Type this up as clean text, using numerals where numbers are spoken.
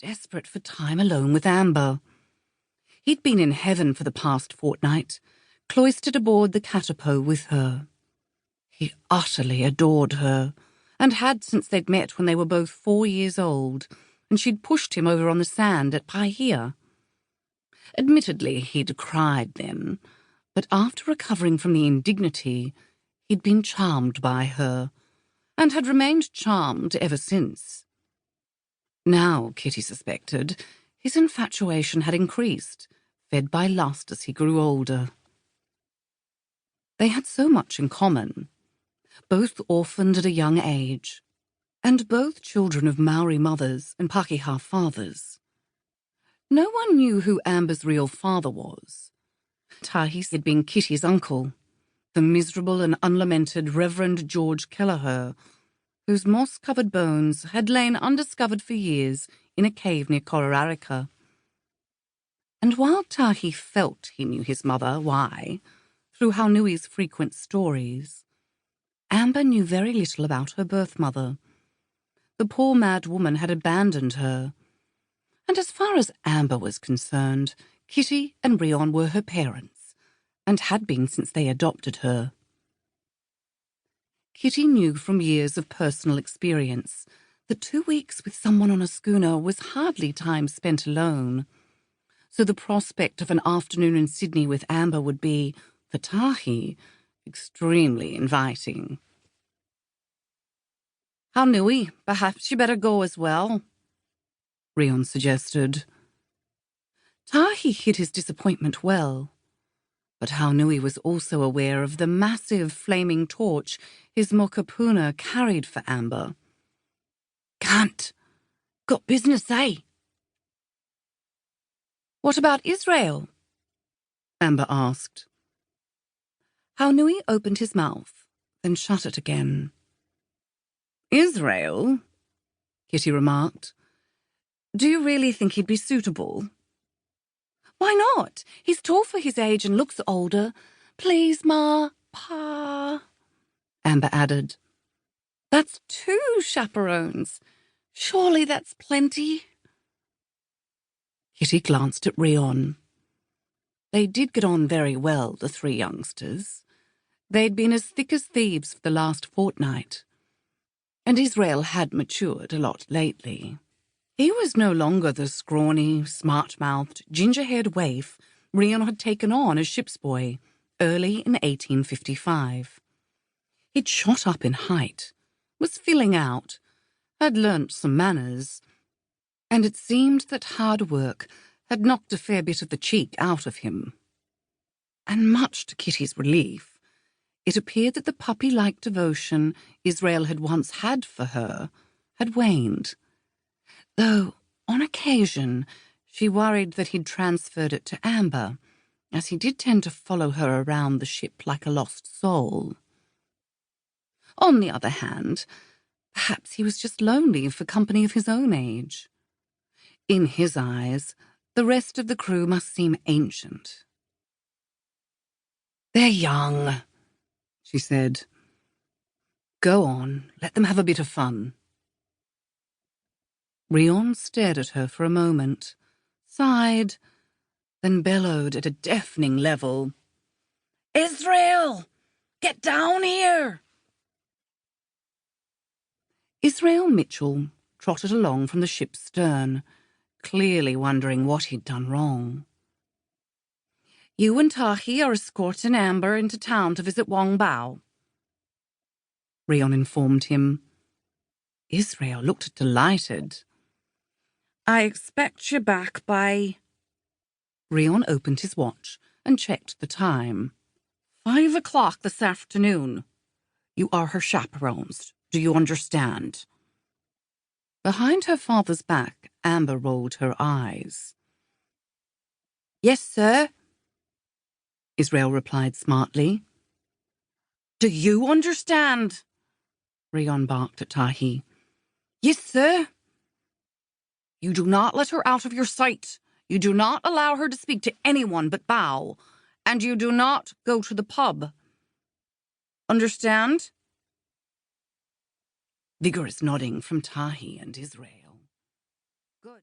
desperate for time alone with Amber. He'd been in heaven for the past fortnight, cloistered aboard the Katipo with her. He utterly adored her, and had since they'd met when they were both 4 years old, and she'd pushed him over on the sand at Paihia. Admittedly, he'd cried then, but after recovering from the indignity, he'd been charmed by her, and had remained charmed ever since. Now, Kitty suspected, his infatuation had increased, fed by lust as he grew older. They had so much in common, both orphaned at a young age, and both children of Maori mothers and Pakeha fathers. No one knew who Amber's real father was. Tahi had been Kitty's uncle, the miserable and unlamented Reverend George Kelleher, whose moss-covered bones had lain undiscovered for years in a cave near Kororareka. And while Tahi felt he knew his mother, why, through Haunui's frequent stories, Amber knew very little about her birth mother. The poor mad woman had abandoned her, and as far as Amber was concerned, Kitty and Rian were her parents, and had been since they adopted her. Kitty knew from years of personal experience that 2 weeks with someone on a schooner was hardly time spent alone, so the prospect of an afternoon in Sydney with Amber would be, for Tahi, extremely inviting. "Haunui, perhaps you better go as well," Rian suggested. Tahi hid his disappointment well, but Haunui was also aware of the massive flaming torch his mokapuna carried for Amber. "Can't. Got business, eh?" "What about Israel?" Amber asked. Haunui opened his mouth, then shut it again. "Israel?" Kitty remarked. "Do you really think he'd be suitable?" "Why not? He's tall for his age and looks older. Please, Ma, Pa," Amber added. "That's 2 chaperones. Surely that's plenty." Kitty glanced at Rian. They did get on very well, the 3 youngsters. They'd been as thick as thieves for the last fortnight, and Israel had matured a lot lately. He was no longer the scrawny, smart-mouthed, ginger-haired waif Rian had taken on as ship's boy early in 1855. He'd shot up in height, was filling out, had learnt some manners, and it seemed that hard work had knocked a fair bit of the cheek out of him. And much to Kitty's relief, it appeared that the puppy-like devotion Israel had once had for her had waned, though on occasion she worried that he'd transferred it to Amber, as he did tend to follow her around the ship like a lost soul. On the other hand, perhaps he was just lonely for company of his own age. In his eyes, the rest of the crew must seem ancient. "They're young," she said. "Go on, let them have a bit of fun." Rian stared at her for a moment, sighed, then bellowed at a deafening level, "Israel! Get down here!" Israel Mitchell trotted along from the ship's stern, clearly wondering what he'd done wrong. "You and Tahi are escorting Amber into town to visit Wong Bao," Rian informed him. Israel looked delighted. "I expect you back by—" Rian opened his watch and checked the time. 5 o'clock this afternoon. You are her chaperones. Do you understand?" Behind her father's back, Amber rolled her eyes. "Yes, sir," Israel replied smartly. "Do you understand?" Rian barked at Tahi. "Yes, sir." "You do not let her out of your sight. You do not allow her to speak to anyone but Bao, and you do not go to the pub. Understand?" Vigorous nodding from Tahi and Israel.